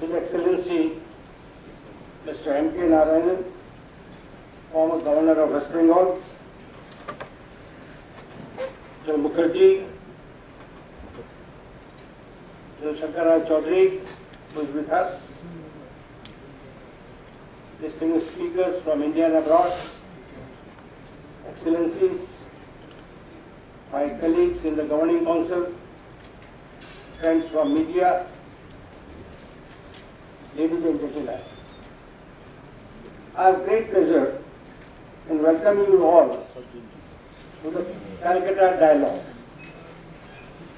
His Excellency Mr. M.K. Narayanan, former Governor of West Bengal, Mr. Mukherjee, Mr. Shankara Chaudhary, who is with us, distinguished speakers from India and abroad, Excellencies, my colleagues in the Governing Council, friends from media, ladies and gentlemen. I have great pleasure in welcoming you all to the Calcutta Dialogue,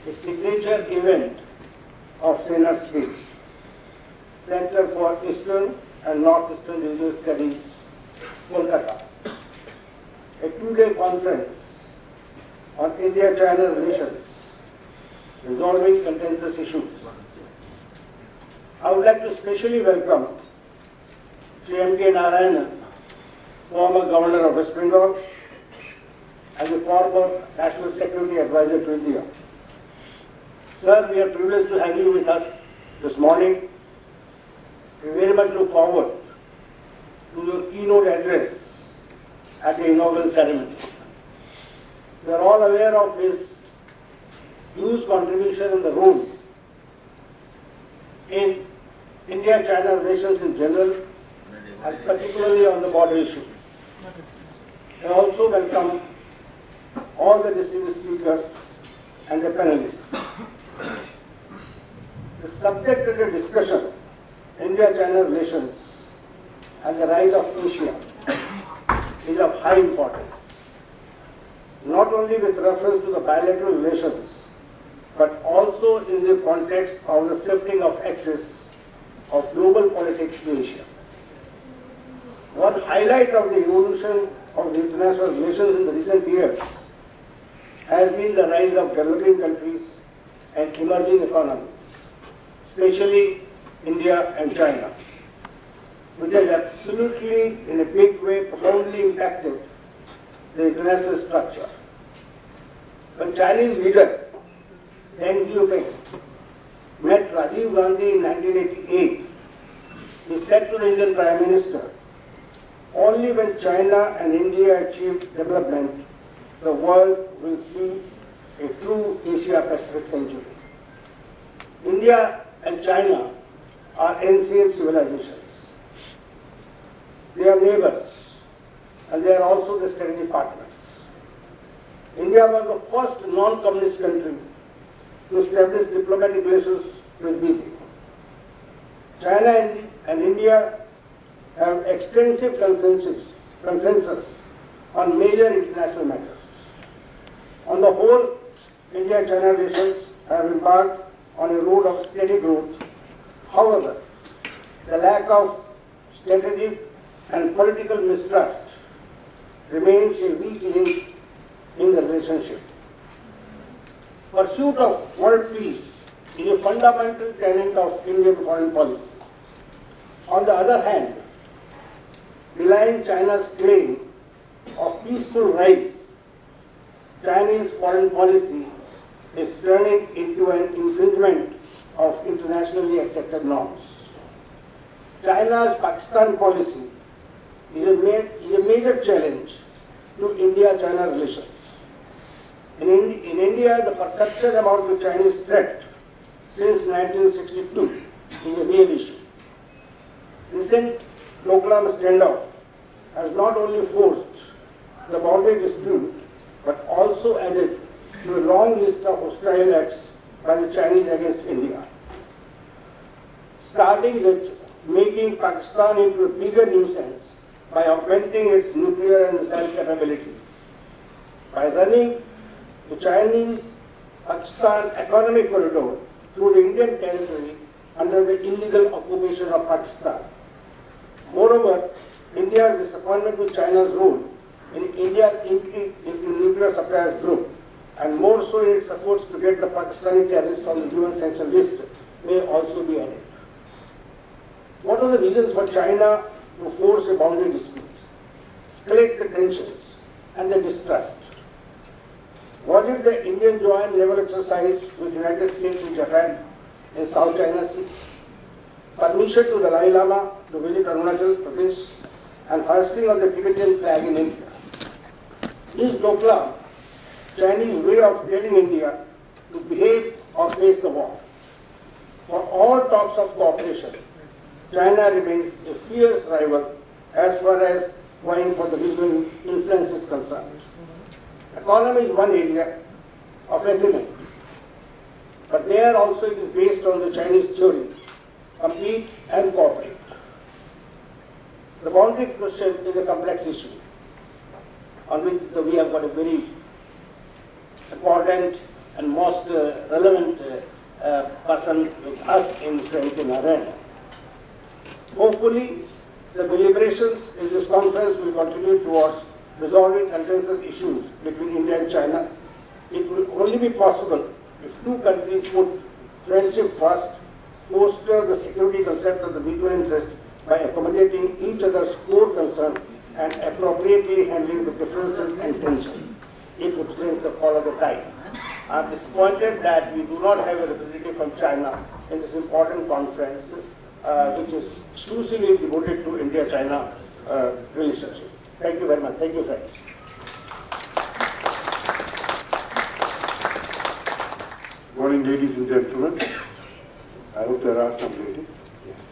a signature event of Sena's Day, Center for Eastern and Northeastern Regional Studies, Calcutta, a two-day conference on India-China relations, resolving contentious issues. I would like to specially welcome Sri M.K. Narayanan, former Governor of West Bengal and the former National Security Advisor to India. Sir, we are privileged to have you with us this morning. We very much look forward to your keynote address at the inaugural ceremony. We are all aware of his huge contribution in the role in India-China relations in general, and particularly on the border issue. I also welcome all the distinguished speakers and the panelists. The subject of the discussion, India-China relations and the rise of Asia, is of high importance, not only with reference to the bilateral relations, but also in the context of the shifting of axis of global politics to Asia. One highlight of the evolution of the international relations in the recent years has been the rise of developing countries and emerging economies, especially India and China, which has absolutely, in a big way, profoundly impacted the international structure. When Chinese leader Deng Xiaoping met Rajiv Gandhi in 1988, he said to the Indian Prime Minister, "Only when China and India achieve development, the world will see a true Asia-Pacific century." India and China are ancient civilizations. They are neighbors, and they are also the strategic partners. India was the first non-communist country to establish diplomatic relations with Beijing. China and India have extensive consensus on major international matters. On the whole, India-China relations have embarked on a road of steady growth. However, the lack of strategic and political mistrust remains a weak link in the relationship. Pursuit of world peace is a fundamental tenet of Indian foreign policy. On the other hand, belying China's claim of peaceful rise, Chinese foreign policy is turning into an infringement of internationally accepted norms. China's Pakistan policy is a major challenge to India-China relations. In India, the perception about the Chinese threat since 1962 is a real issue. Recent Doklam standoff has not only forced the boundary dispute, but also added to a long list of hostile acts by the Chinese against India, starting with making Pakistan into a bigger nuisance by augmenting its nuclear and missile capabilities, by running the Chinese-Pakistan economic corridor through the Indian territory under the illegal occupation of Pakistan. Moreover, India's disappointment with China's role in India's entry into nuclear suppliers group, and more so in its efforts to get the Pakistani terrorists on the UN sanction list, may also be added. What are the reasons for China to force a boundary dispute, escalate the tensions and the distrust? Was it the Indian joint naval exercise with United States and Japan in South China Sea? permission to the Dalai Lama to visit Arunachal Pradesh, and hoisting of the Tibetan flag in India. Is Doklam Chinese way of telling India to behave or face the war? For all talks of cooperation, China remains a fierce rival as far as vying for the regional influence is concerned. Economy is one area of agreement, but there also it is based on the Chinese theory, compete and cooperate. The boundary question is a complex issue on which we have got a very important and most relevant person with us in Mr. Narayan. Hopefully, the deliberations in this conference will contribute towards resolving contentious issues between India and China. It will only be possible if two countries put friendship first, foster the security concept of the mutual interest by accommodating each other's core concern and appropriately handling the differences and tension. It represents the call of the time. I am disappointed that we do not have a representative from China in this important conference, which is exclusively devoted to India-China relationship. Thank you very much. Thank you, friends. Good morning, ladies and gentlemen. I hope there are some ladies. Yes.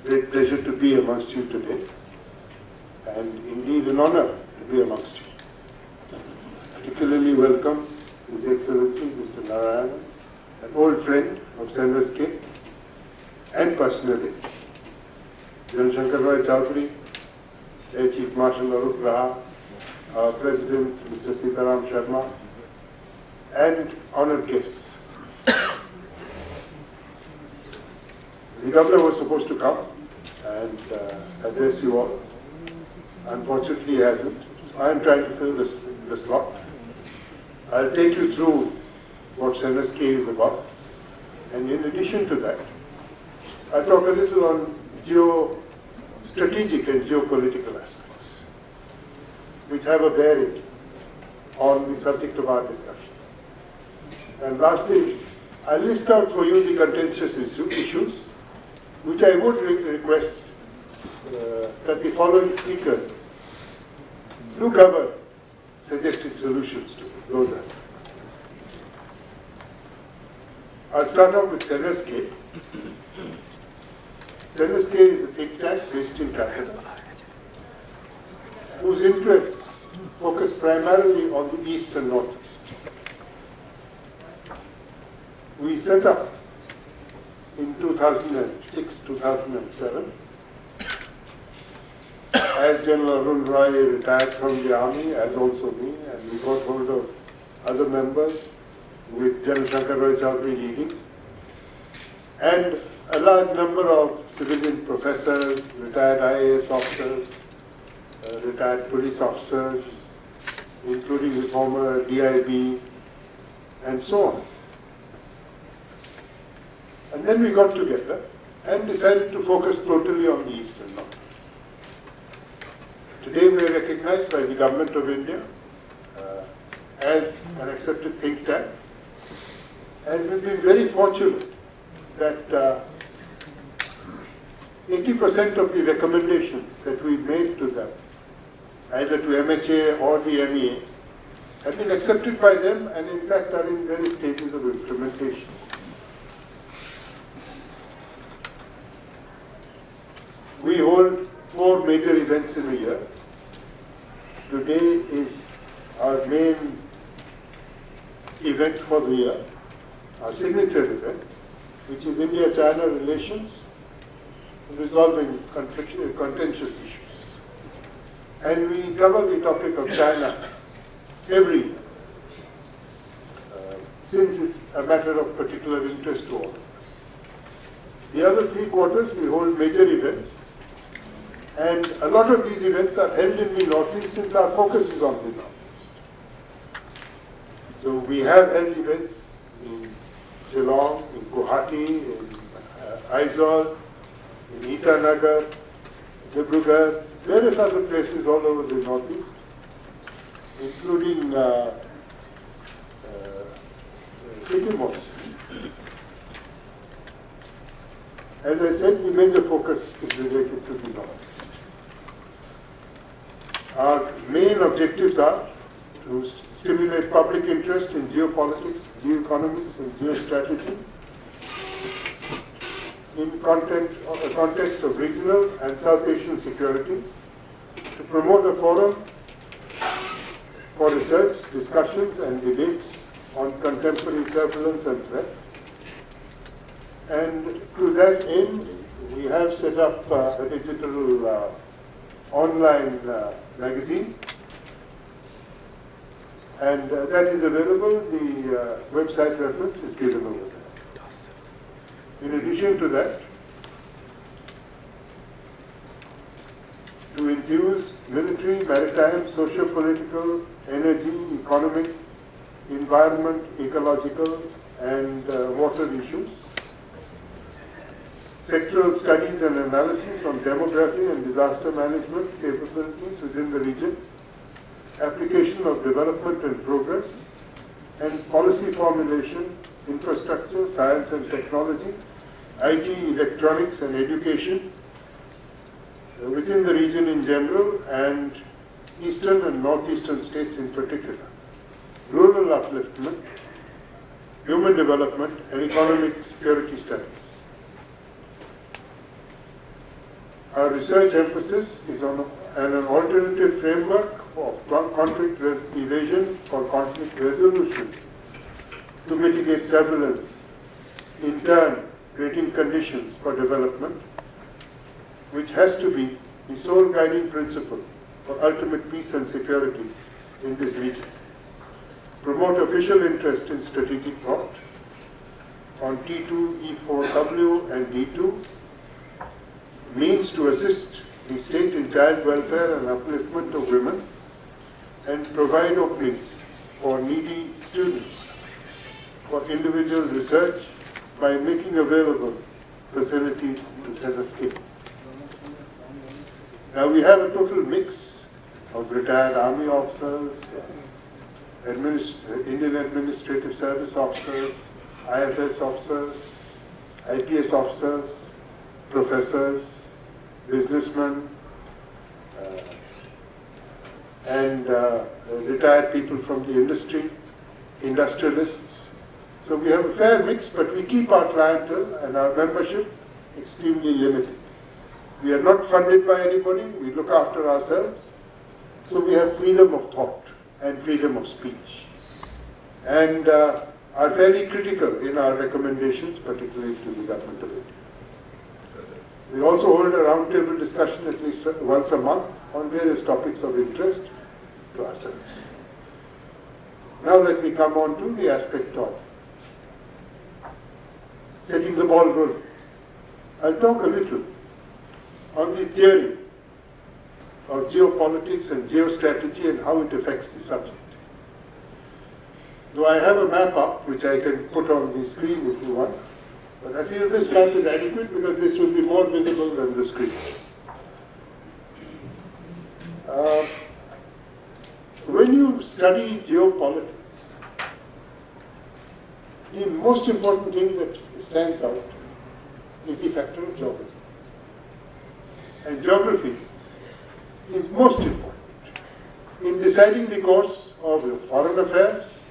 Great pleasure to be amongst you today, and indeed an honor to be amongst you. Particularly welcome His Excellency Mr. Narayan, an old friend of SNSK, and personally, General Shankar Roy Chowdhury, Air Chief Marshal Arup Raha, our President Mr. Sitaram Sharma, and honored guests. The Governor was supposed to come and address you all. Unfortunately, he hasn't. So I am trying to fill the slot. I'll take you through what SNSK is about. And in addition to that, I'll talk a little on geostrategic and geopolitical aspects, which have a bearing on the subject of our discussion. And lastly, I'll list out for you the contentious issues, which I would request that the following speakers do cover suggested solutions to those aspects. I'll start off with SNSK. SNSK is a think tank based in Calcutta, whose interests focus primarily on the East and Northeast. We set up in 2006-2007 as General Arun Roy retired from the army, as also me, and we got hold of other members with General Shankar Roy Chowdhury leading, and a large number of civilian professors, retired IAS officers, retired police officers, including the former DIB, and so on. And then we got together and decided to focus totally on the East and Northeast. Today we are recognized by the Government of India as an accepted think tank, and we've been very fortunate that 80% of the recommendations that we made to them, either to MHA or the MEA, have been accepted by them and in fact are in various stages of implementation. We hold 4 major events in a year. Today is our main event for the year, our signature event, which is India-China relations, resolving contentious issues. And we cover the topic of China every year, since it's a matter of particular interest to all of us. The other 3 quarters we hold major events, and a lot of these events are held in the Northeast since our focus is on the Northeast. So we have held events in Shillong, in Guwahati, in Aizawl, in Itanagar, Dibrugarh, various other places all over the Northeast, including Sikkim also. As I said, the major focus is related to the Northeast. Our main objectives are to stimulate public interest in geopolitics, geoeconomics, and geostrategy in context of regional and South Asian security, to promote a forum for research, discussions, and debates on contemporary turbulence and threat. And to that end, we have set up a digital online magazine, and that is available. The website reference is given over there. In addition to that, to enthuse military, maritime, socio-political, energy, economic, environment, ecological, and water issues, sectoral studies and analysis on demography and disaster management capabilities within the region, application of development and progress, and policy formulation, infrastructure, science and technology, IT, electronics and education within the region in general and eastern and northeastern states in particular, rural upliftment, human development, and economic security studies. Our research emphasis is on an alternative framework of conflict evasion for conflict resolution to mitigate turbulence, in turn creating conditions for development, which has to be the sole guiding principle for ultimate peace and security in this region. Promote official interest in strategic thought on T2, E4W, and D2, means to assist the state in child welfare and upliftment of women, and provide openings for needy students for individual research by making available facilities to self-skill. Now we have a total mix of retired army officers, Indian Administrative Service officers, IFS officers, IPS officers, professors, businessmen, and retired people from the industry, industrialists. So we have a fair mix, but we keep our clientele and our membership extremely limited. We are not funded by anybody, we look after ourselves. So we have freedom of thought and freedom of speech, and are fairly critical in our recommendations, particularly to the Government of India. We also hold a roundtable discussion at least once a month on various topics of interest to ourselves. Now let me come on to the aspect of setting the ball rolling. I'll talk a little on the theory of geopolitics and geostrategy and how it affects the subject. Though I have a map up, which I can put on the screen if you want, but I feel this map is adequate because this will be more visible than the screen. When you study geopolitics, the most important thing that stands out is the factor of geography. And geography is most important in deciding the course of your foreign affairs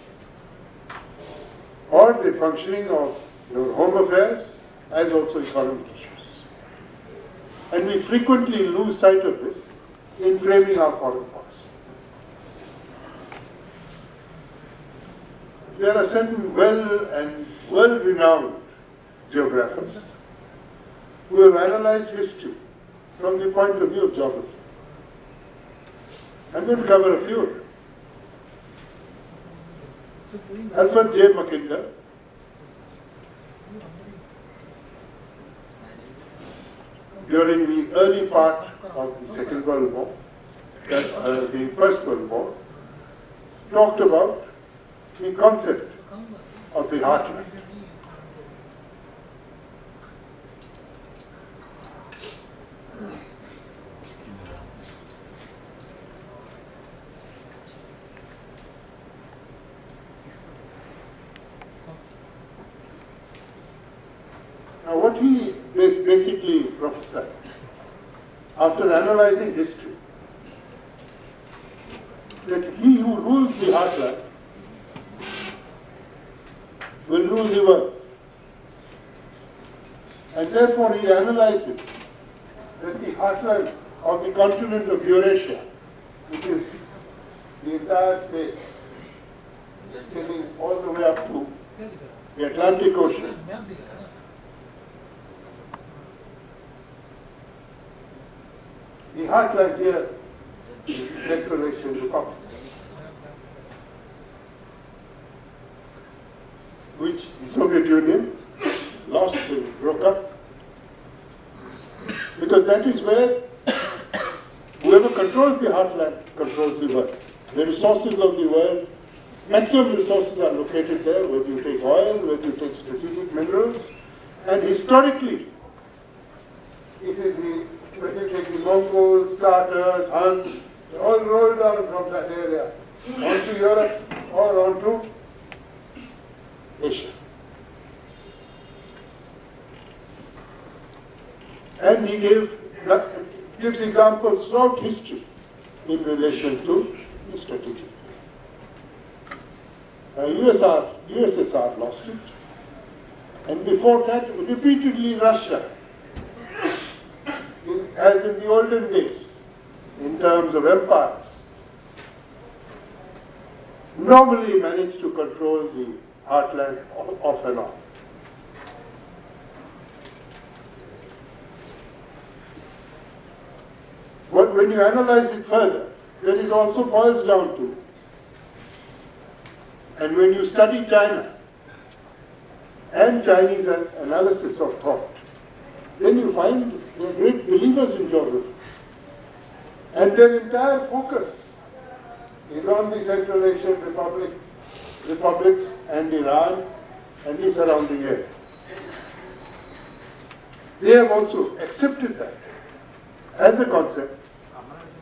or the functioning of your home affairs, as also economic issues. And we frequently lose sight of this in framing our foreign policy. There are certain well-renowned geographers who have analyzed history from the point of view of geography. I'm going to cover a few of them. Alfred J. Mackinder, during the early part of the Second World War, the First World War, talked about the concept of the heartland. Now what he basically prophesied, after analyzing history, that he who rules the heartland will rule the world. And therefore he analyzes that the heartland of the continent of Eurasia, which is the entire space, extending all the way up to the Atlantic Ocean, the heartland here is the Central Asian republics, which the Soviet Union lost and broke up, because that is where whoever controls the heartland controls the world. The resources of the world, maximum resources are located there, whether you take oil, whether you take strategic minerals, and historically, it is whether you take the Mongols, Tartars, Huns, they all rolled down from that area onto Europe or onto Asia. And he gives examples throughout history in relation to the strategic thing. USSR lost it, and before that, repeatedly Russia, as in the olden days, in terms of empires, normally managed to control the heartland off and on. But when you analyze it further, then it also boils down to, and when you study China and Chinese analysis of thought, then you find they're great believers in geography. And their entire focus is on the Central Asian republics and Iran and the surrounding area. They have also accepted that as a concept,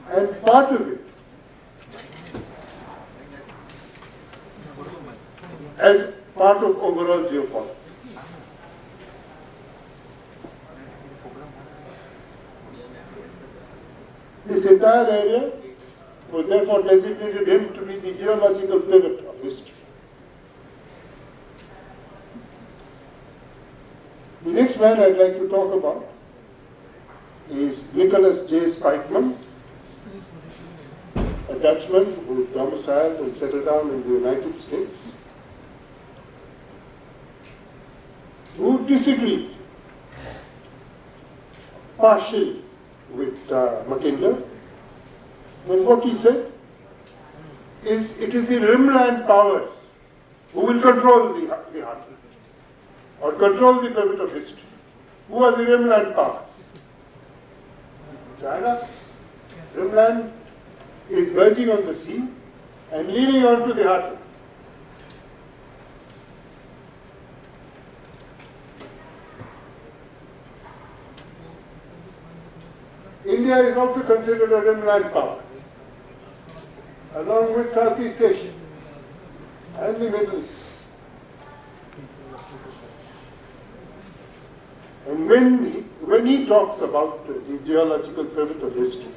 and part of it as part of overall geopolitics. This entire area was therefore designated him to be the geological pivot of history. The next man I'd like to talk about is Nicholas J. Spykman, a Dutchman who domiciled and settled down in the United States, who disagreed partially with Mackinder. And what he said is it is the rimland powers who will control the heartland or control the pivot of history. Who are the rimland powers? China. Rimland is verging on the sea and leaning onto the heartland. India is also considered a rimland power, along with Southeast Asia and the Middle East. And when he talks about the geological pivot of history,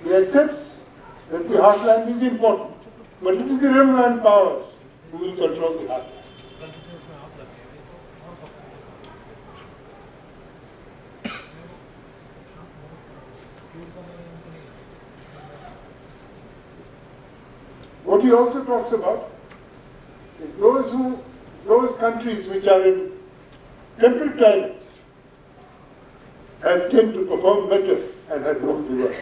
he accepts that the heartland is important, but it is the rimland powers who will control the heartland. What he also talks about is those countries which are in temperate climates tend to perform better and have ruled the world.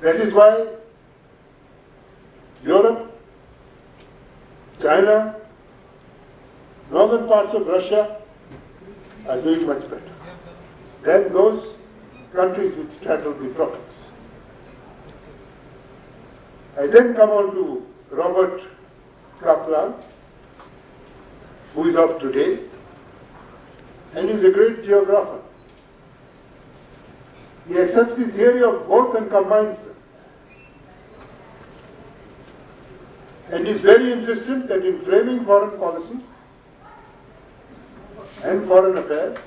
That is why Europe, China, northern parts of Russia are doing much better than those countries which straddle the tropics. I then come on to Robert Kaplan, who is of today, and is a great geographer. He accepts the theory of both and combines them, and is very insistent that in framing foreign policy, and foreign affairs,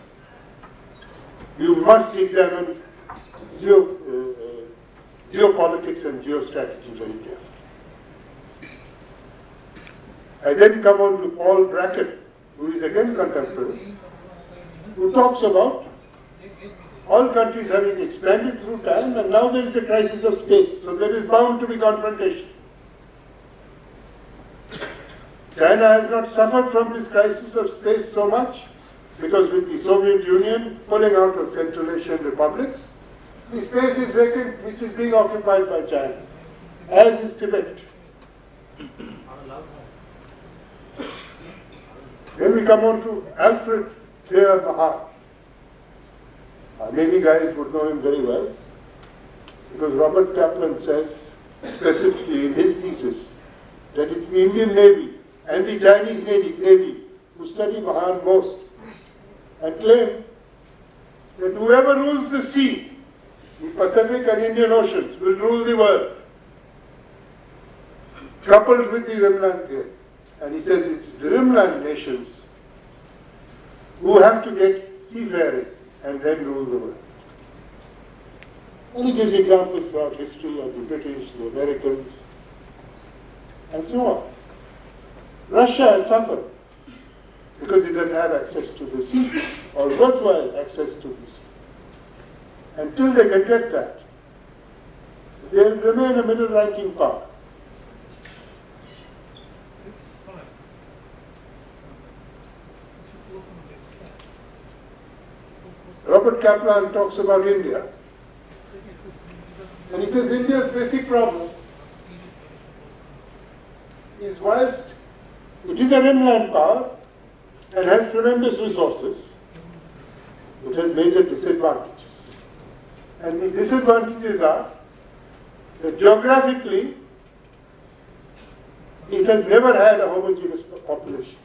you must examine geopolitics and geostrategy very carefully. I then come on to Paul Bracken, who is again contemporary, who talks about all countries having expanded through time, and now there is a crisis of space, so there is bound to be confrontation. China has not suffered from this crisis of space so much, because with the Soviet Union pulling out of Central Asian republics, the space is vacant, which is being occupied by China, as is Tibet. Then we come on to Alfred Thayer Mahan. Navy guys would know him very well, because Robert Kaplan says specifically in his thesis that it's the Indian Navy and the Chinese Navy who study Mahan most, and claim that whoever rules the sea, the Pacific and Indian Oceans, will rule the world, coupled with the Rimland theory. And he says it's the Rimland nations who have to get seafaring and then rule the world. And he gives examples throughout history of the British, the Americans, and so on. Russia has suffered because it doesn't have access to the sea, or worthwhile access to the sea. Until they can get that, they'll remain a middle-ranking power. Robert Kaplan talks about India, and he says India's basic problem is, whilst it is a rimland power and has tremendous resources, it has major disadvantages. And the disadvantages are that geographically it has never had a homogeneous population,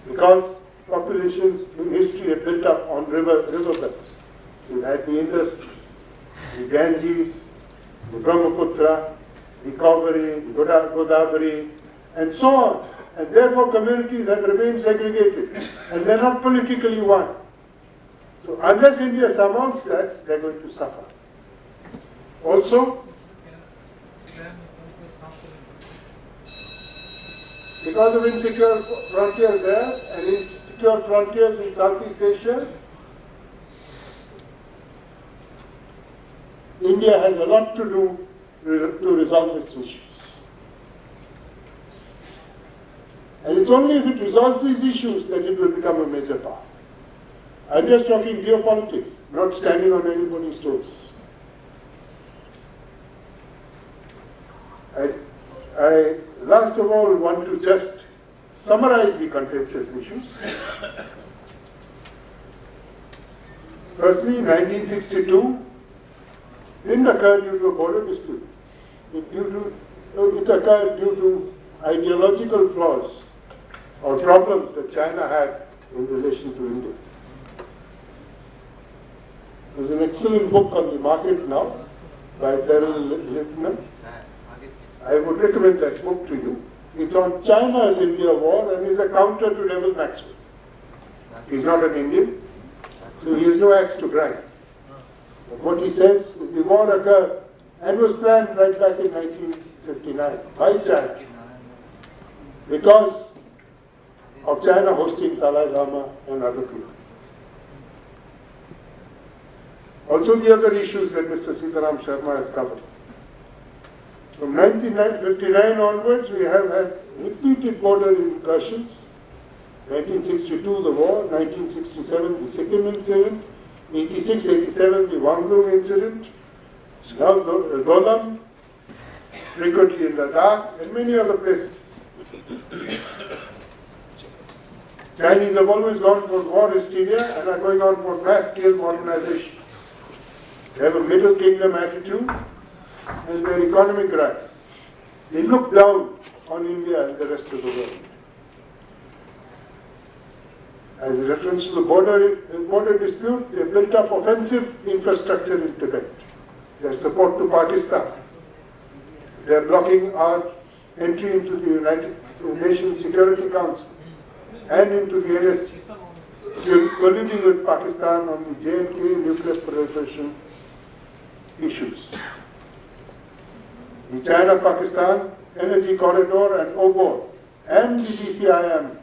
because populations in history are built up on riverbeds. So you had the Indus, the Ganges, the Brahmaputra, the Kaveri, the Godavari, and so on. And therefore communities have remained segregated, and they're not politically one. So unless India surmounts that, they're going to suffer. Also, because of insecure frontiers there and insecure frontiers in Southeast Asia, India has a lot to do to resolve its issues. And it's only if it resolves these issues that it will become a major power. I'm just talking geopolitics, not standing on anybody's toes. I last of all want to just summarize the contentious issues. Firstly, 1962 didn't occur due to a border dispute. It occurred due to ideological flaws or problems that China had in relation to India. There's an excellent book on the market now by Beryl Lifner. I would recommend that book to you. It's on China's India war and is a counter to Neville Maxwell. He's not an Indian, so he has no axe to grind. But what he says is the war occurred and was planned right back in 1959 by China because of China hosting Dalai Lama and other people. Also the other issues that Mr. Sitaram Sharma has covered. From 1959 onwards, we have had repeated border incursions. 1962, the war. 1967, the Sikkim incident. 86, 87, the Wangdung incident. Now Dolam, frequently in Ladakh, and many other places. Chinese have always gone for war hysteria and are going on for mass-scale modernization. They have a Middle Kingdom attitude and their economic rise. They look down on India and the rest of the world. As a reference to the border dispute, they built up offensive infrastructure in Tibet. Their support to Pakistan. They are blocking our entry into the United Nations Security Council. and into the NSG, colluding with Pakistan on the J&K nuclear proliferation issues. The China-Pakistan Energy Corridor and OBOR and the DCIM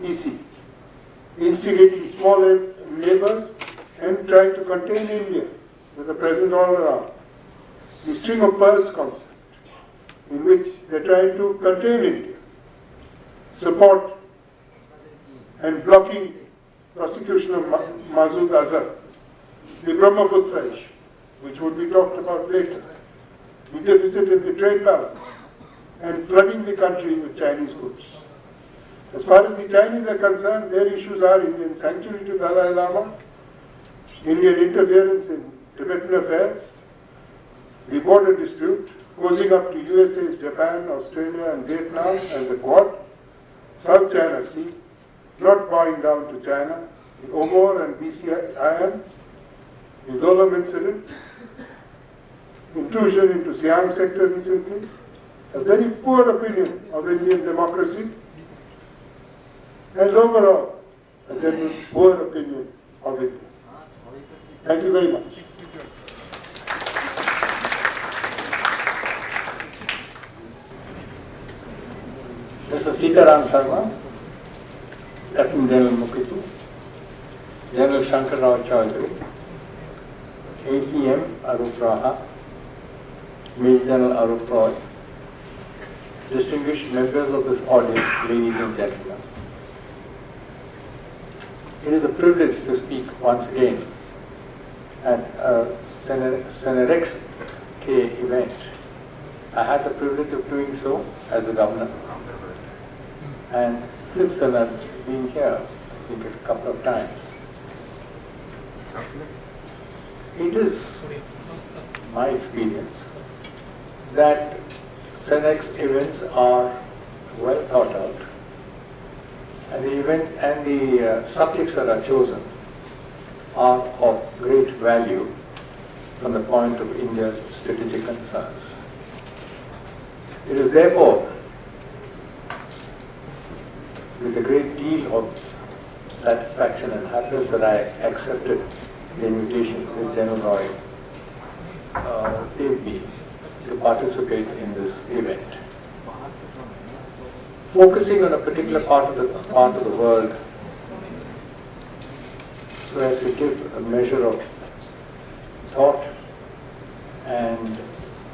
EC, instigating small neighbors and trying to contain India with the presence all around. The string of pearls concept, in which they're trying to contain India, support and blocking prosecution of Masood Azhar, the Brahmaputra issue, which would be talked about later, the deficit in the trade balance, and flooding the country with Chinese goods. As far as the Chinese are concerned, their issues are Indian sanctuary to Dalai Lama, Indian interference in Tibetan affairs, the border dispute, causing up to USA, Japan, Australia and Vietnam and the Quad, South China Sea, not bowing down to China, the OMOR and BCIM, the Dolam incident, intrusion into Siam sector recently, a very poor opinion of Indian democracy, and overall, a general poor opinion of India. Thank you very much. Mr. Sitaram Sharma, Lieutenant General Mukherjee, General Shankar Rao Chaudhary, ACM Arup Raha, Major General Arup Roy, distinguished members of this audience, ladies and gentlemen. It is a privilege to speak once again at a Cenerex K event. I had the privilege of doing so as a governor, and since then I've been here, I think, a couple of times. It is my experience that Cenerex events are well thought out, and the event and the subjects that are chosen are of great value from the point of India's strategic concerns. It is therefore with a great deal of satisfaction and happiness that I accepted the invitation with General Roy gave me to participate in this event. Focusing on a particular part of the world so as to give a measure of thought and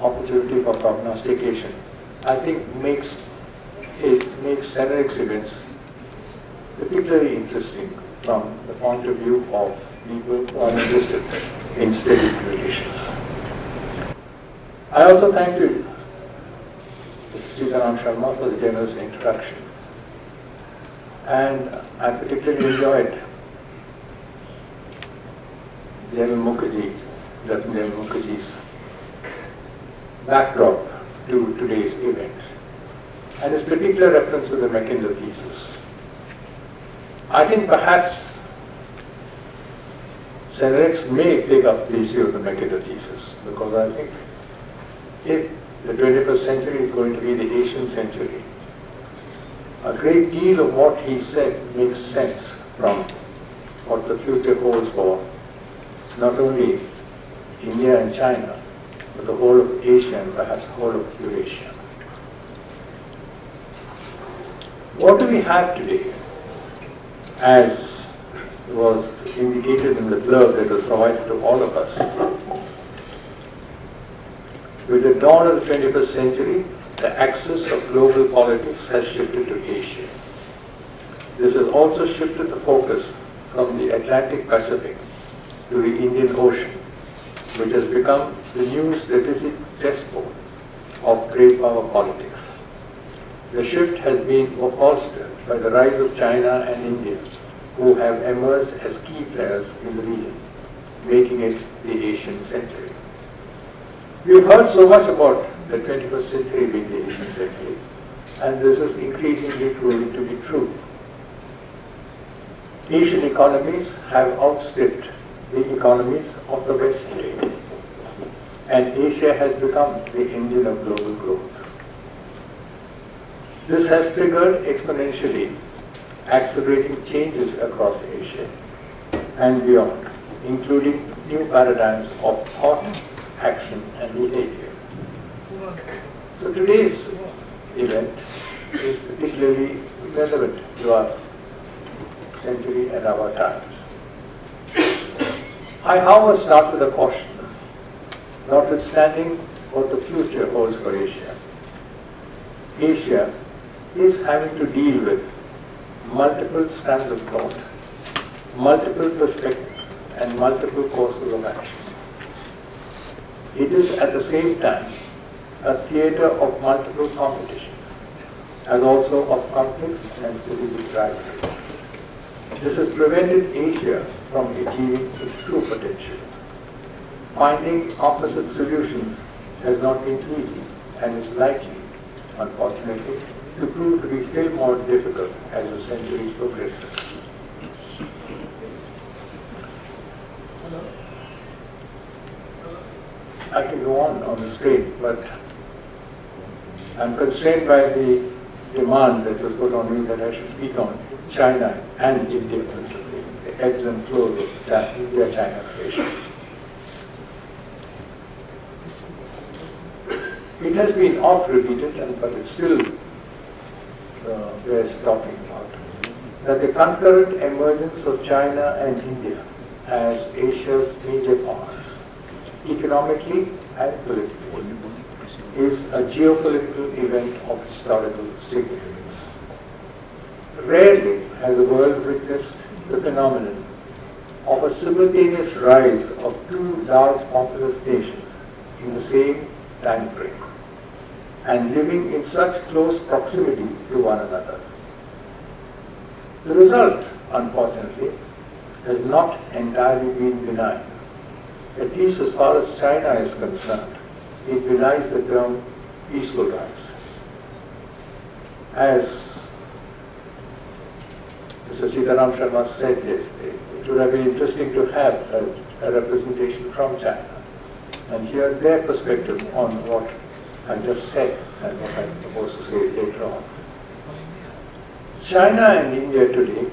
opportunity for prognostication, I think makes Cenerex events particularly interesting from the point of view of people who are interested in state relations. I also thank you, Mr. Sitaram Sharma, for the generous introduction. And I particularly enjoyed General Mukherjee, Lieutenant General Mukherjee's backdrop to today's event, and his particular reference to the Mackinder thesis. I think perhaps Cenerex may take up the issue of the Mackinder thesis, because I think if the 21st century is going to be the Asian century, a great deal of what he said makes sense from what the future holds for not only India and China, but the whole of Asia and perhaps the whole of Eurasia. What do we have today? As was indicated in the blurb that was provided to all of us, with the dawn of the 21st century, the axis of global politics has shifted to Asia. This has also shifted the focus from the Atlantic Pacific to the Indian Ocean, which has become the new strategic chessboard of great power politics. The shift has been bolstered by the rise of China and India, who have emerged as key players in the region, making it the Asian century. We've heard so much about the 21st century being the Asian century, and this is increasingly proving to be true. Asian economies have outstripped the economies of the West today, and Asia has become the engine of global growth. This has triggered exponentially accelerating changes across Asia and beyond, including new paradigms of thought, action, and behavior. So today's event is particularly relevant to our century and our times. I, however, start with a caution, notwithstanding what the future holds for Asia. Asia is having to deal with multiple strands of thought, multiple perspectives, and multiple courses of action. It is at the same time a theatre of multiple competitions, as also of conflicts and strategic rivalries. This has prevented Asia from achieving its true potential. Finding opposite solutions has not been easy and is likely, unfortunately, to prove to be still more difficult as the century progresses. I can go on the screen, but I'm constrained by the demand that was put on me that I should speak on China and India principally, the ebbs and flows of India-China relations. It has been oft repeated, but it still bears talking about, that the concurrent emergence of China and India as Asia's major powers, economically and politically, is a geopolitical event of historical significance. Rarely has the world witnessed the phenomenon of a simultaneous rise of two large populous nations in the same time frame and living in such close proximity to one another. The result, unfortunately, has not entirely been benign. At least as far as China is concerned, it belies the term peaceful rise. As Mr. Sitaram Sharma said yesterday, it would have been interesting to have a representation from China and hear their perspective on what I just said and what I'm supposed to say later on. China and India today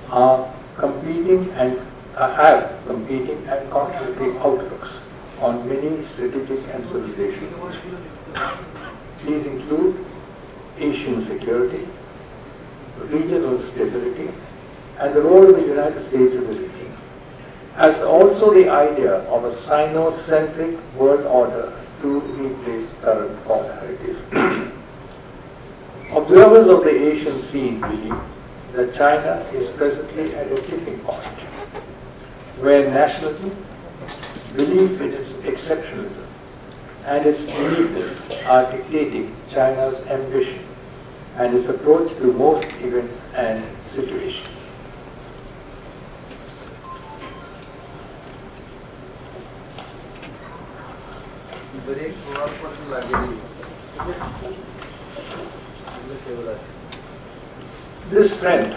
are competing and have competing and contradictory outlooks on many strategic and civilizational issues. These include Asian security, regional stability, and the role of the United States in the region, as also the idea of a Sino-centric world order to replace current polarities. Observers of the Asian scene believe that China is presently at a tipping point, where nationalism, belief in its exceptionalism, and its uniqueness are dictating China's ambition and its approach to most events and situations. This trend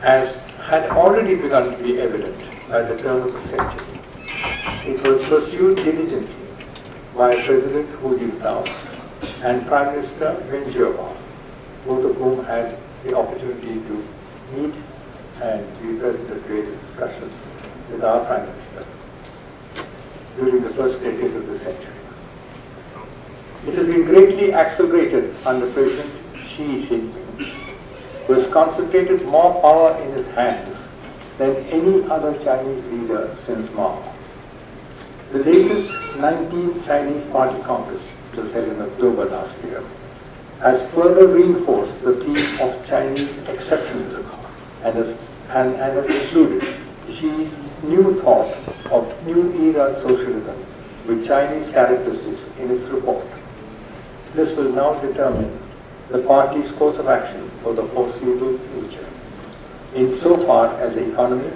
had already begun to be evident by the turn of the century. It was pursued diligently by President Hu Jintao and Prime Minister Wen Jiabao, both of whom had the opportunity to meet and be present at various discussions with our Prime Minister during the first decade of the century. It has been greatly accelerated under President Xi Jinping, who has concentrated more power in his hands than any other Chinese leader since Mao. The latest 19th Chinese Party Congress, which was held in October last year, has further reinforced the theme of Chinese exceptionalism and has included Xi's new thought of new era socialism with Chinese characteristics in its report. This will now determine the party's course of action for the foreseeable future, insofar as the economy,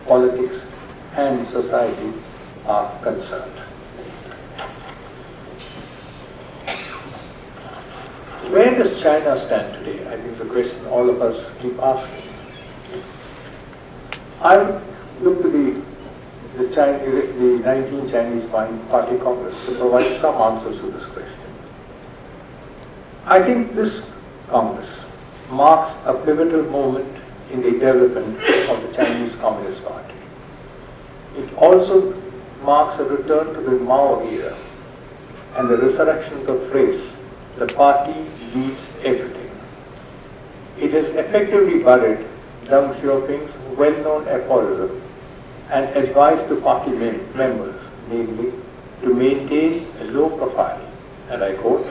politics, and society are concerned. Where does China stand today? I think it's a question all of us keep asking. I look to the 19th Chinese Party Congress to provide some answers to this question. I think this Congress marks a pivotal moment in the development of the Chinese Communist Party. It also marks a return to the Mao era and the resurrection of the phrase, "the party leads everything." It has effectively buried Deng Xiaoping's well-known aphorism and advised to party members, namely, to maintain a low profile, and I quote,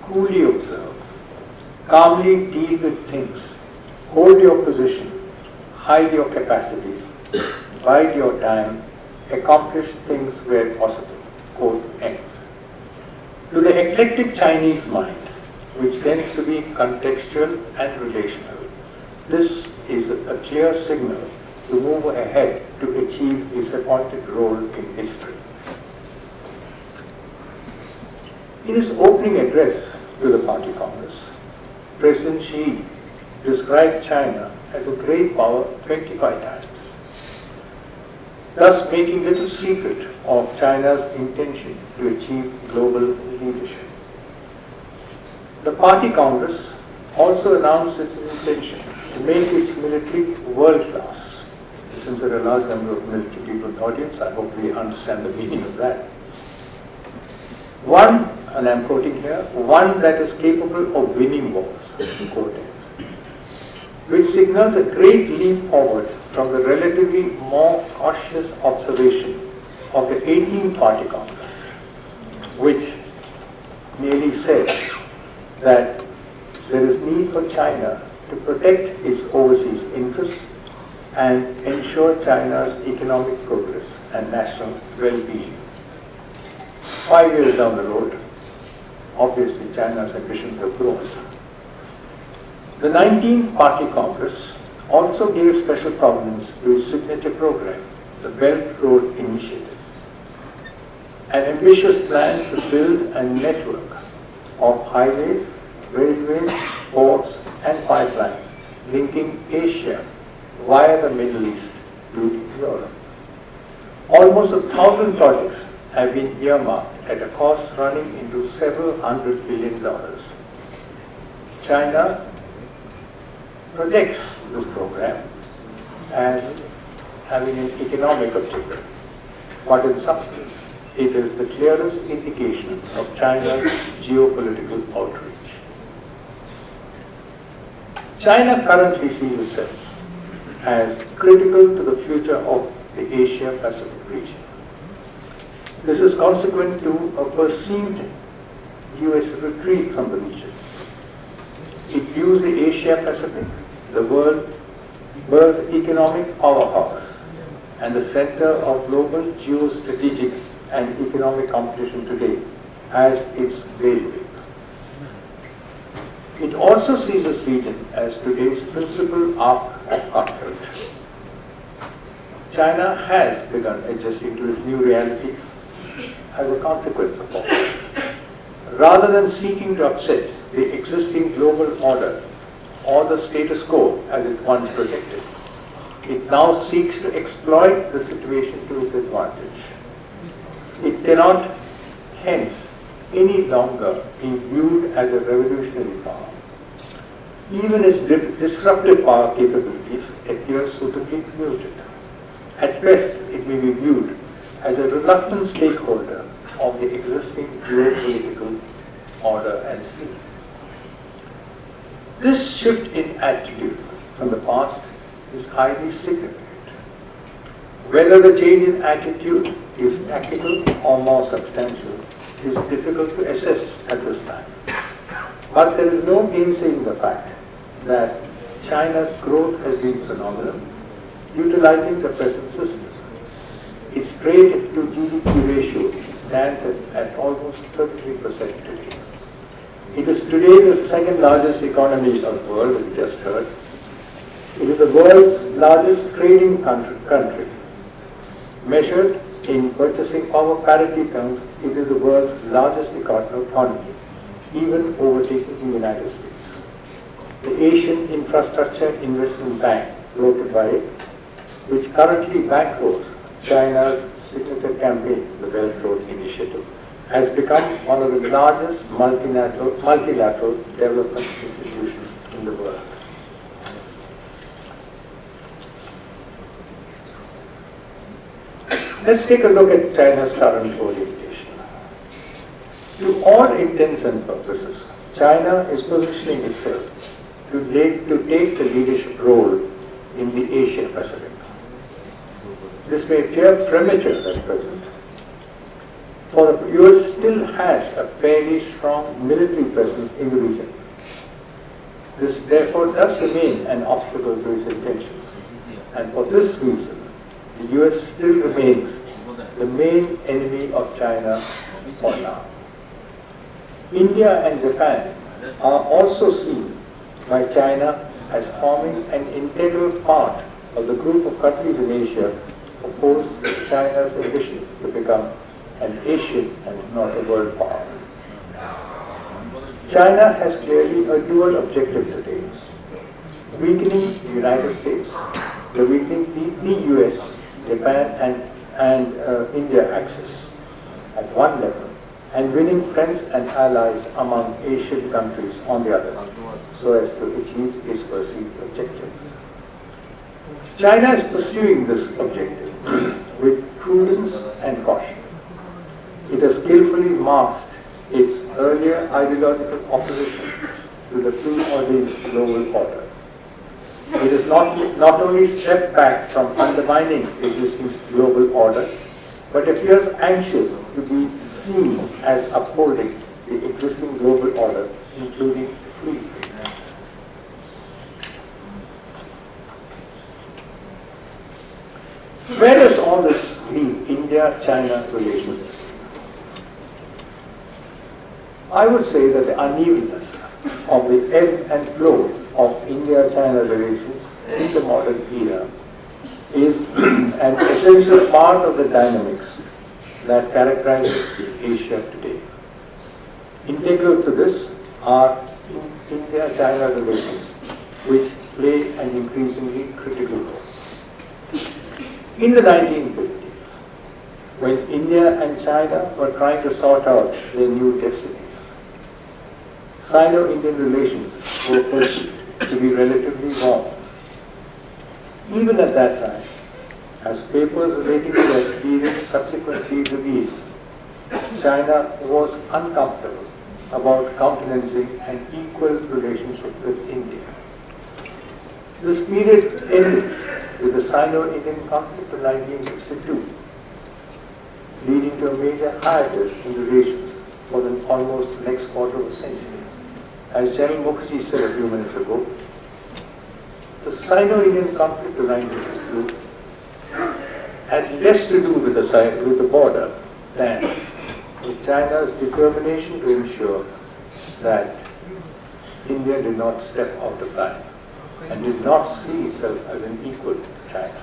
"coolly observe, calmly deal with things, hold your position, hide your capacities, bide your time, accomplish things where possible," quote ends. To the eclectic Chinese mind, which tends to be contextual and relational, this is a clear signal to move ahead to achieve its appointed role in history. In his opening address to the Party Congress, President Xi described China as a great power 25 times, thus making little secret of China's intention to achieve global leadership. The Party Congress also announced its intention to make its military world-class. Since there are a large number of military people in the audience, I hope we understand the meaning of that. One, and I'm quoting here, "one that is capable of winning wars," quote ends, which signals a great leap forward from the relatively more cautious observation of the 18th Party Congress, which merely said that there is need for China to protect its overseas interests and ensure China's economic progress and national well-being. 5 years down the road, obviously China's ambitions have grown. The 19th Party Congress also gave special prominence to its signature program, the Belt Road Initiative, an ambitious plan to build a network of highways, railways, ports, and pipelines linking Asia via the Middle East to Europe. Almost 1,000 projects have been earmarked at a cost running into several $100 billion. China projects this program as having an economic objective, but in substance, it is the clearest indication of China's geopolitical outreach. China currently sees itself as critical to the future of the Asia-Pacific region. This is consequent to a perceived US retreat from the region. It views the Asia-Pacific, the world's economic powerhouse, and the center of global geostrategic and economic competition today as its bailiwick. It also sees this region as today's principal arc of conflict. China has begun adjusting to its new realities as a consequence of all this. Rather than seeking to upset the existing global order or the status quo as it once projected, it now seeks to exploit the situation to its advantage. It cannot, hence, any longer be viewed as a revolutionary power. Even its disruptive power capabilities appear suitably muted. At best, it may be viewed as a reluctant stakeholder of the existing geopolitical order and scene. This shift in attitude from the past is highly significant. Whether the change in attitude is tactical or more substantial is difficult to assess at this time. But there is no gainsaying the fact that China's growth has been phenomenal, utilizing the present system. Its trade to GDP ratio stands at almost 33% today. It is today the second largest economy of the world, as we just heard. It is the world's largest trading country. Measured in purchasing power parity terms, it is the world's largest economy, even overtaking the United States. The Asian Infrastructure Investment Bank, floated by it, which currently bankrolls China's signature campaign, the Belt Road Initiative, has become one of the largest multilateral development institutions in the world. Let's take a look at China's current orientation. To all intents and purposes, China is positioning itself to take the leadership role in the Asia Pacific. This may appear premature at present, for the US still has a fairly strong military presence in the region. This therefore does remain an obstacle to its intentions, and for this reason, the US still remains the main enemy of China for now. India and Japan are also seen by China as forming an integral part of the group of countries in Asia opposed to China's ambitions to become an Asian and not a world power. China has clearly a dual objective today: weakening the United States, weakening the US, Japan and India axis at one level, and winning friends and allies among Asian countries on the other, so as to achieve its perceived objective. China is pursuing this objective with prudence and caution. It has skillfully masked its earlier ideological opposition to the preordained global order. It has not only stepped back from undermining the existing global order, but appears anxious to be seen as upholding the existing global order, including free trade. Where does all this leave India-China relations? I would say that the unevenness of the ebb and flow of India-China relations in the modern era is an essential part of the dynamics that characterizes Asia today. Integral to this are India-China relations, which play an increasingly critical role. In the 1950s, when India and China were trying to sort out their new destinies, Sino-Indian relations were perceived to be relatively warm. Even at that time, as papers relating to that period subsequently revealed, China was uncomfortable about countenancing an equal relationship with India. This period ended with the Sino-Indian conflict of 1962, leading to a major hiatus in relations for the almost next quarter of a century. As General Mukherjee said a few minutes ago, the Sino-Indian conflict of 1962 had less to do with the border than with China's determination to ensure that India did not step out of line and did not see itself as an equal to China.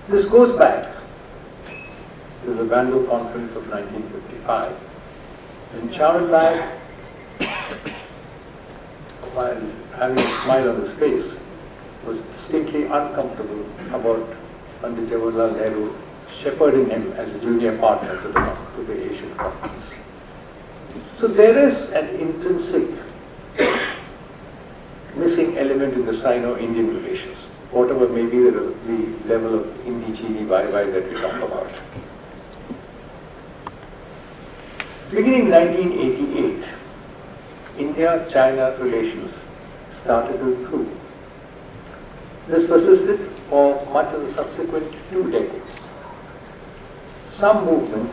This goes back to the Bandung Conference of 1955, when Chow En-lai, while having a smile on his face, was distinctly uncomfortable about Pandit Jawaharlal Nehru shepherding him as a junior partner to the Asian Conference. So there is an intrinsic missing element in the Sino-Indian relations, whatever may be the level of Indi-Chini Bye-Bye that we talk about. Beginning 1988, India-China relations started to improve. This persisted for much of the subsequent 2 decades. Some movement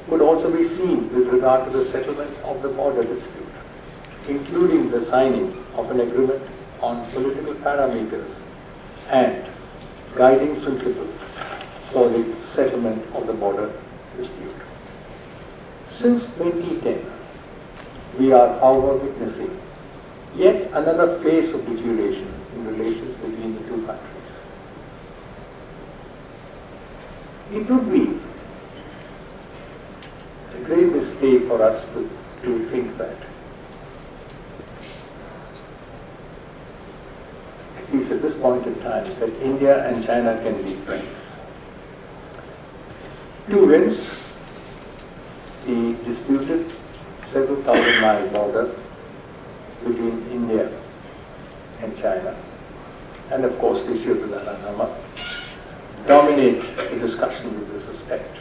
could also be seen with regard to the settlement of the border dispute, including the signing of an agreement on political parameters and guiding principles for the settlement of the border dispute. Since 2010, we are, however, witnessing yet another phase of deterioration in relations between the two countries. It would be a great mistake for us to think that, at least at this point in time, that India and China can be friends. To whence the 2,000-mile border between India and China, and of course the issue of the Dalai Lama, dominate the discussion with this respect.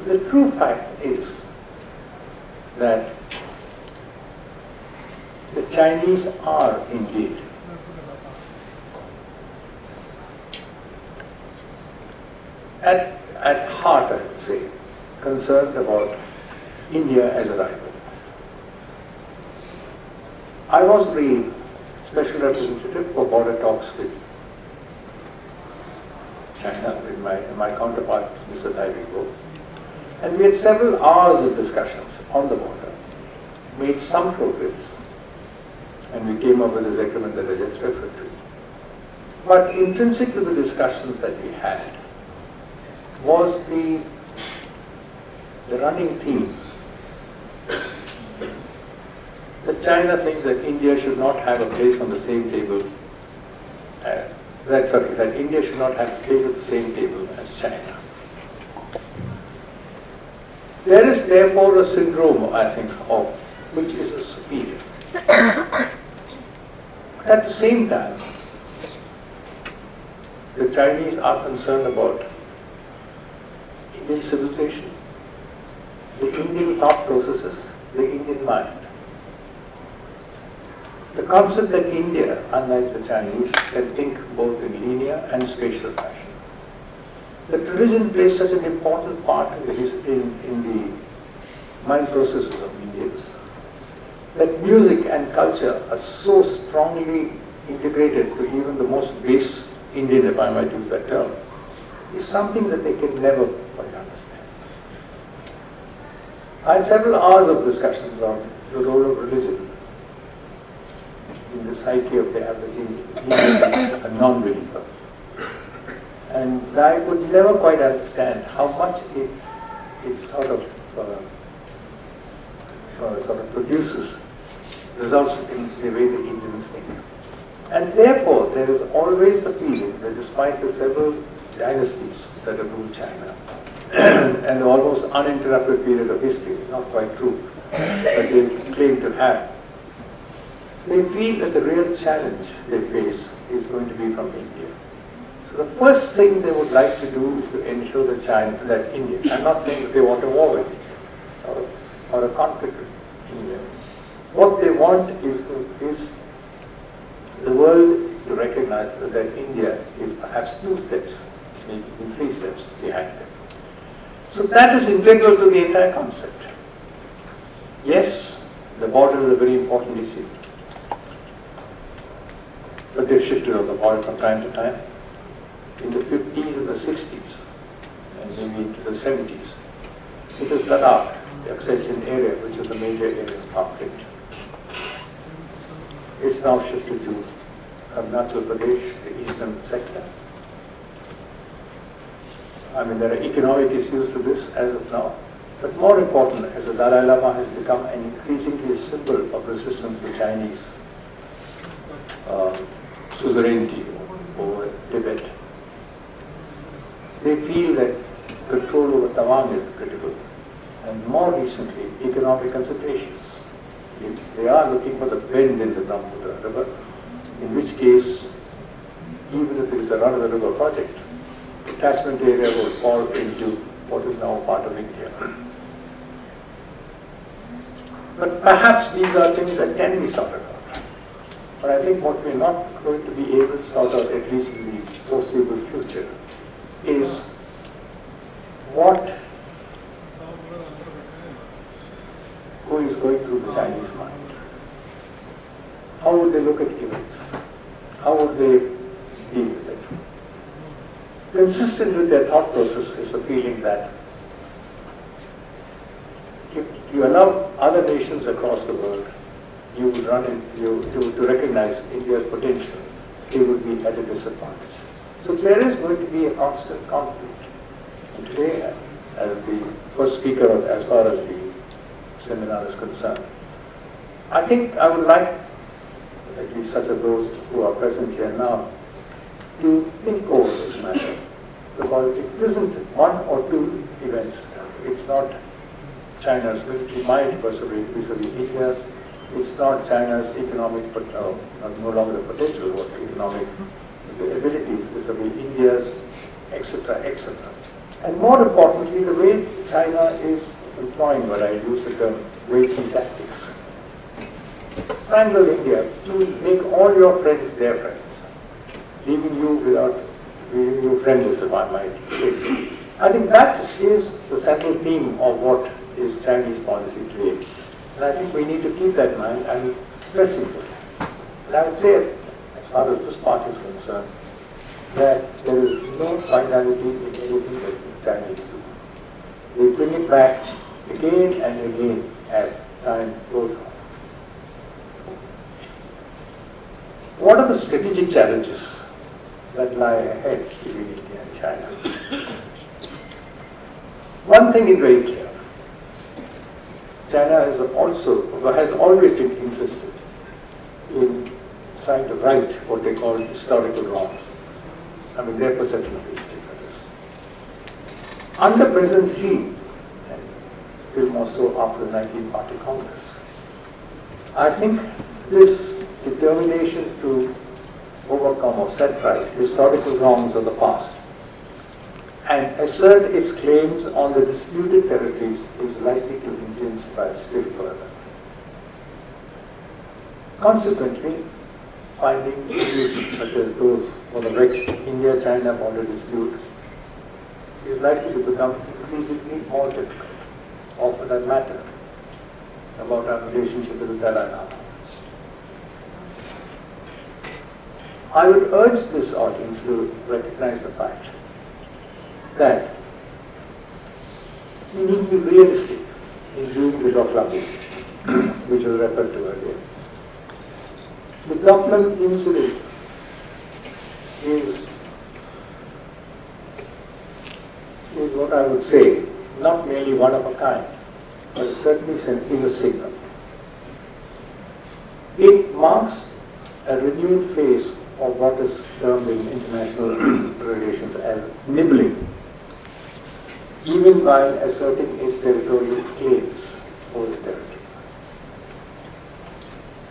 The true fact is that the Chinese are indeed at heart, I would say, concerned about India as a rival. I was the special representative for border talks with China, with my counterpart, Mr. Tai Weibo, and we had several hours of discussions on the border, made some progress, and we came up with this agreement that I just referred to. But intrinsic to the discussions that we had was the running theme that China thinks that India should not have a place on the same table, that India should not have a place at the same table as China. There is therefore a syndrome, I think, of which is a superior. But at the same time, the Chinese are concerned about Indian civilization, the Indian thought processes, the Indian mind. The concept that India, unlike the Chinese, can think both in linear and spatial fashion. The religion plays such an important part in the mind processes of Indians, that music and culture are so strongly integrated to even the most base Indian, if I might use that term, is something that they can never quite understand. I had several hours of discussions on the role of religion in the psyche of the average Indian. He is a non-believer. And I could never quite understand how much it sort of produces, results in the way the Indians think. And therefore, there is always the feeling that despite the several dynasties that have ruled China, and the almost uninterrupted period of history, not quite true, that they claim to have, they feel that the real challenge they face is going to be from India. So the first thing they would like to do is to ensure that India, I'm not saying that they want a war with India or a conflict with India. What they want is the world to recognize that India is perhaps 2 steps, maybe even 3 steps behind them. So that is integral to the entire concept. Yes, the border is a very important issue, but they've shifted on the border from time to time. In the 50s and the 60s, and maybe into the 70s, it was Ladakh, the Oxygen area, which is the major area of conflict. It's now shifted to Arunachal Pradesh, the eastern sector. I mean, there are economic issues to this as of now, but more important, as the Dalai Lama has become an increasingly symbol of resistance to Chinese suzerainty over Tibet. They feel that control over Tawang is critical, and more recently, economic considerations. They are looking for the bend in the Brahmaputra River, in which case, even if it is a run-of-the-river project, the catchment area will fall into what is now part of India. But perhaps these are things that can be sorted out. But I think what we're not going to be able to sort out, at least in the foreseeable future, is who is going through the Chinese mind. How would they look at events? How would they deal with it? Consistent with their thought process is the feeling that if you allow other nations across the world, you would to recognize India's potential, they would be at a disadvantage. So there is going to be a constant conflict. And today, as the first speaker as far as the seminar is concerned, I think I would like, at least such as those who are present here now, to think over this matter, because it isn't 1 or 2 events. It's not China's military might vis-a-vis India's. It's not China's economic, no longer the potential, but economic abilities vis-a-vis India's, etc., etc. And more importantly, the way China is employing what I use the term waiting tactics. Strangle India to make all your friends their friends, leaving you friendless, if I might say so. I think that is the central theme of what is Chinese policy today. And I think we need to keep that in mind. I'm stressing this. And I would say, as far as this part is concerned, that there is no finality in anything that the Chinese do. They bring it back again and again as time goes on. What are the strategic challenges that lie ahead between India and China? One thing is very clear. China has always been interested in trying to right what they call historical wrongs. I mean, their perception of history, that is. Under President Xi, and still more so after the 19th Party Congress, I think this determination to overcome or set right historical wrongs of the past and assert its claims on the disputed territories is likely to intensify still further. Consequently, finding solutions such as those for the vexed India-China border dispute is likely to become increasingly more difficult, or for that matter, about our relationship with the Dalai Lama. I would urge this audience to recognize the fact that we need to be realistic in doing the Doklam-ist, which was referred to earlier. The Doklam incident is what I would say, not merely one of a kind, but certainly is a signal. It marks a renewed phase of what is termed in international relations as nibbling, even while asserting its territorial claims over the territory.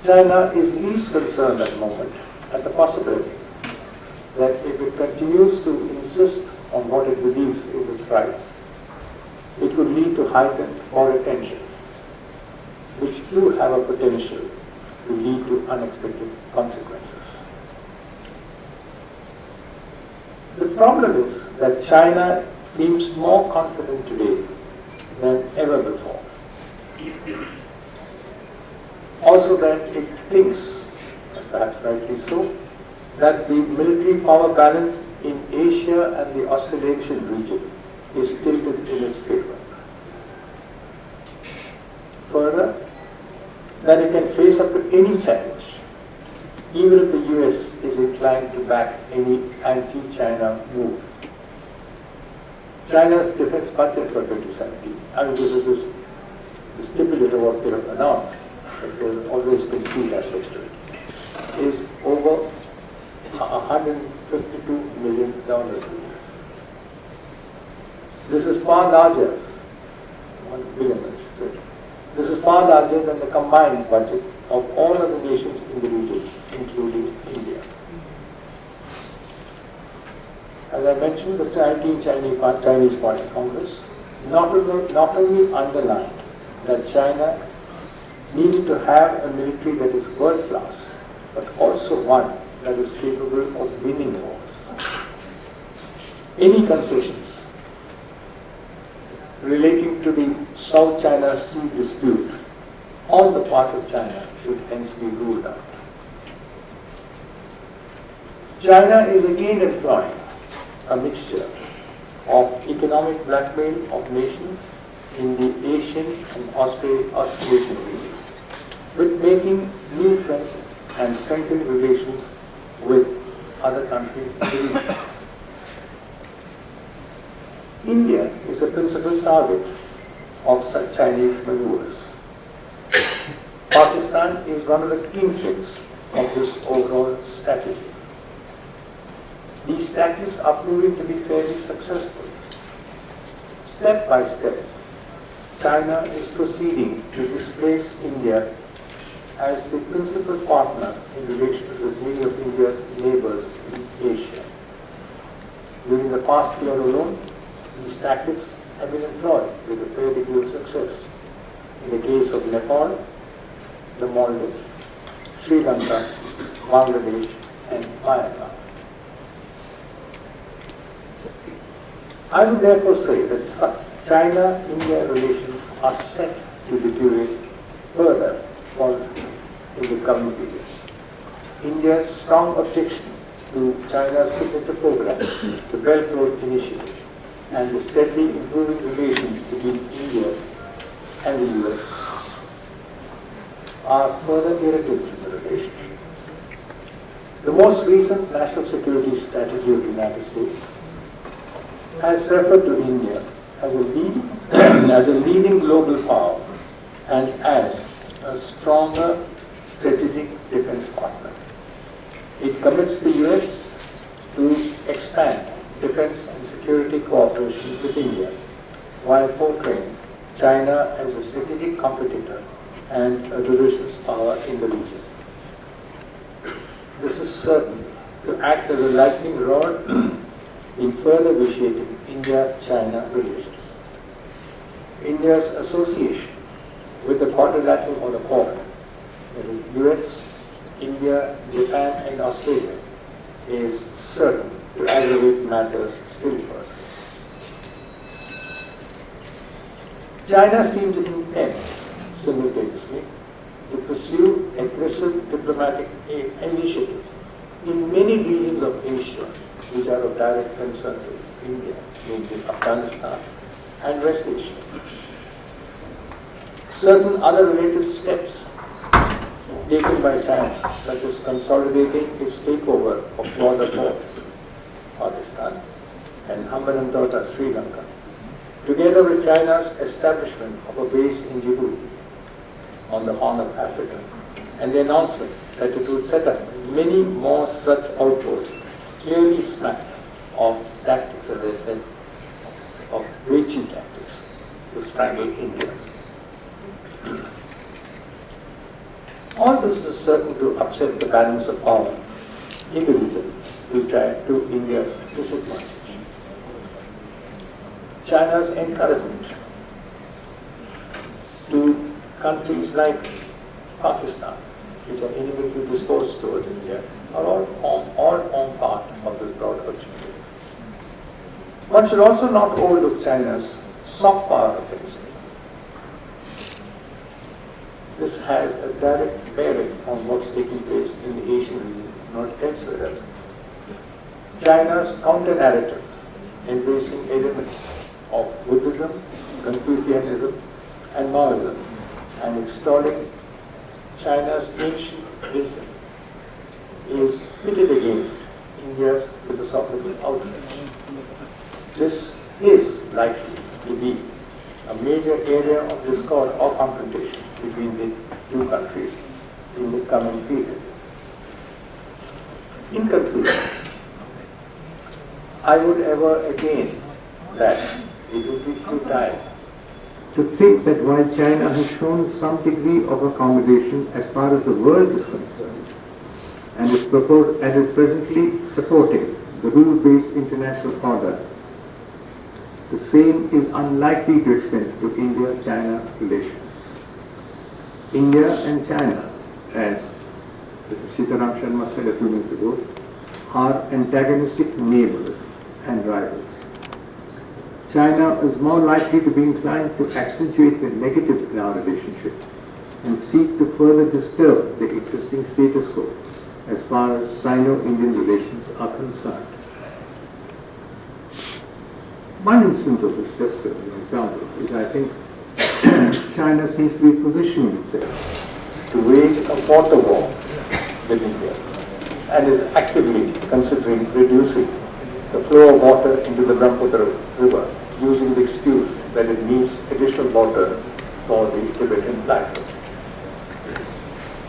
China is least concerned at the moment at the possibility that if it continues to insist on what it believes is its rights, it could lead to heightened border tensions, which do have a potential to lead to unexpected consequences. The problem is that China seems more confident today than ever before. Also that it thinks, as perhaps rightly so, that the military power balance in Asia and the Australasian region is tilted in its favor. Further, that it can face up to any challenge, even if the US is inclined to back any anti-China move. China's defense budget for 2017, I mean, this is stipulated what they have announced, but they have always conceived aspects to it, is over $152 million today. This is far larger, 1 billion I should say. This is far larger than the combined budget of all other nations in the region, including India. As I mentioned, the 19th Chinese Party Congress not only underlined that China needed to have a military that is world-class, but also one that is capable of winning wars. Any concessions relating to the South China Sea dispute on the part of China should hence be ruled out. China is again employing a mixture of economic blackmail of nations in the Asian and Australasian region, with making new friends and strengthening relations with other countries in the region. India is the principal target of such Chinese maneuvers. Pakistan is one of the kingpins of this overall strategy. These tactics are proving to be fairly successful. Step by step, China is proceeding to displace India as the principal partner in relations with many of India's neighbors in Asia. During the past year alone, these tactics have been employed with a fair degree of success in the case of Nepal, the Maldives, Sri Lanka, Bangladesh, and Myanmar. I would therefore say that China-India relations are set to deteriorate further in the coming period. India's strong objection to China's signature program, the Belt Road Initiative, and the steadily improving relations between India and the US are further irritants in the relationship. The most recent national security strategy of the United States has referred to India as a leading, as a leading global power and as a stronger strategic defense partner. It commits the US to expand defense and security cooperation with India while portraying China as a strategic competitor and a revisionist power in the region. This is certain to act as a lightning rod in further vitiating India-China relations. India's association with the quadrilateral or the Quad, that is US, India, Japan, and Australia, is certain to aggravate matters still further. China seems intent simultaneously to pursue aggressive diplomatic initiatives in many regions of Asia which are of direct concern to India, namely Afghanistan and West Asia. Certain other related steps taken by China, such as consolidating its takeover of Gwadar Port, Pakistan, and Hambantota, Sri Lanka, together with China's establishment of a base in Djibouti on the Horn of Africa, and the announcement that it would set up many more such outposts, clearly smack of tactics, as I said, of Vichy tactics to strangle India. All this is certain to upset the balance of power in the region to India's disadvantage. China's encouragement to countries like Pakistan, which are inimically disposed towards India, are all form part of this broad objective. One should also not overlook China's soft power offensive. This has a direct bearing on what's taking place in the Asian region, not elsewhere else. China's counter-narrative, embracing elements of Buddhism, Confucianism, and Maoism, and extolling China's ancient wisdom, is pitted against India's philosophical outreach. This is likely to be a major area of discord or confrontation between the two countries in the coming period. In conclusion, I would ever again that it would be futile to think that while China has shown some degree of accommodation as far as the world is concerned, and is presently supporting the rule-based international order, the same is unlikely to extend to India-China relations. India and China, as Mr. Sitaram Sharma said a few minutes ago, are antagonistic neighbors and rivals. China is more likely to be inclined to accentuate the negative in our relationship and seek to further disturb the existing status quo as far as Sino-Indian relations are concerned. One instance of this, just as an example, is I think China seems to be positioning itself to wage a water war with India and is actively considering reducing the flow of water into the Brahmaputra river, using the excuse that it needs additional water for the Tibetan plateau.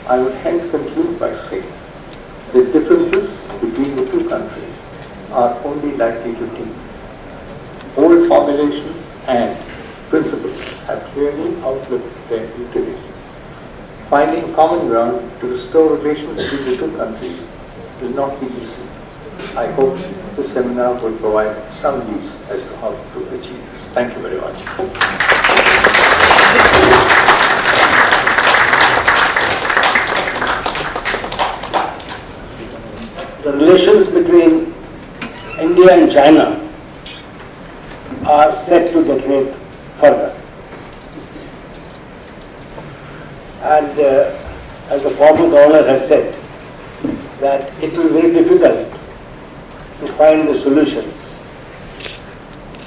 I would hence conclude by saying the differences between the two countries are only likely to deepen. Old formulations and principles have clearly outlined their utility. Finding common ground to restore relations between the two countries will not be easy. I hope this seminar will provide some leads as to how to achieve this. Thank you very much. The relations between India and China are set to deteriorate further. And as the former governor has said, that it will be very difficult to find the solutions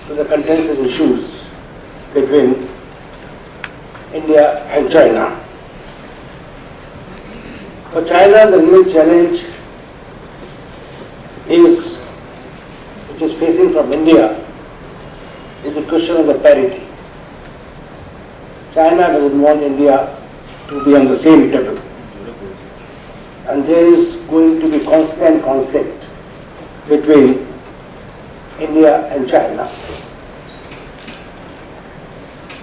to the contentious issues between India and China. For China, the real challenge which is facing from India is the question of the parity. China doesn't want India to be on the same table. And there is going to be constant conflict between India and China.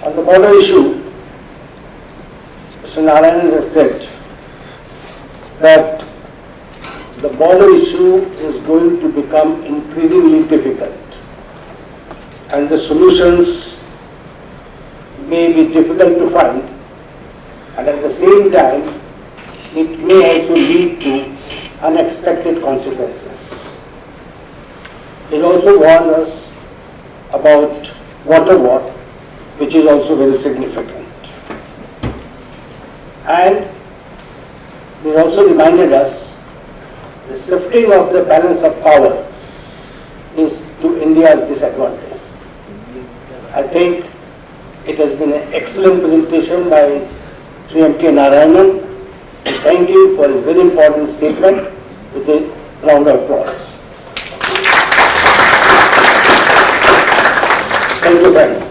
On the border issue, Mr. Narayanan has said that the border issue is going to become increasingly difficult, and the solutions may be difficult to find, and at the same time it may also lead to unexpected consequences. It also warned us about water war, which is also very significant. And it also reminded us the shifting of the balance of power is to India's disadvantage. I think it has been an excellent presentation by Sri M.K. Narayanan. Thank you for his very important statement with a round of applause. Thank you, friends.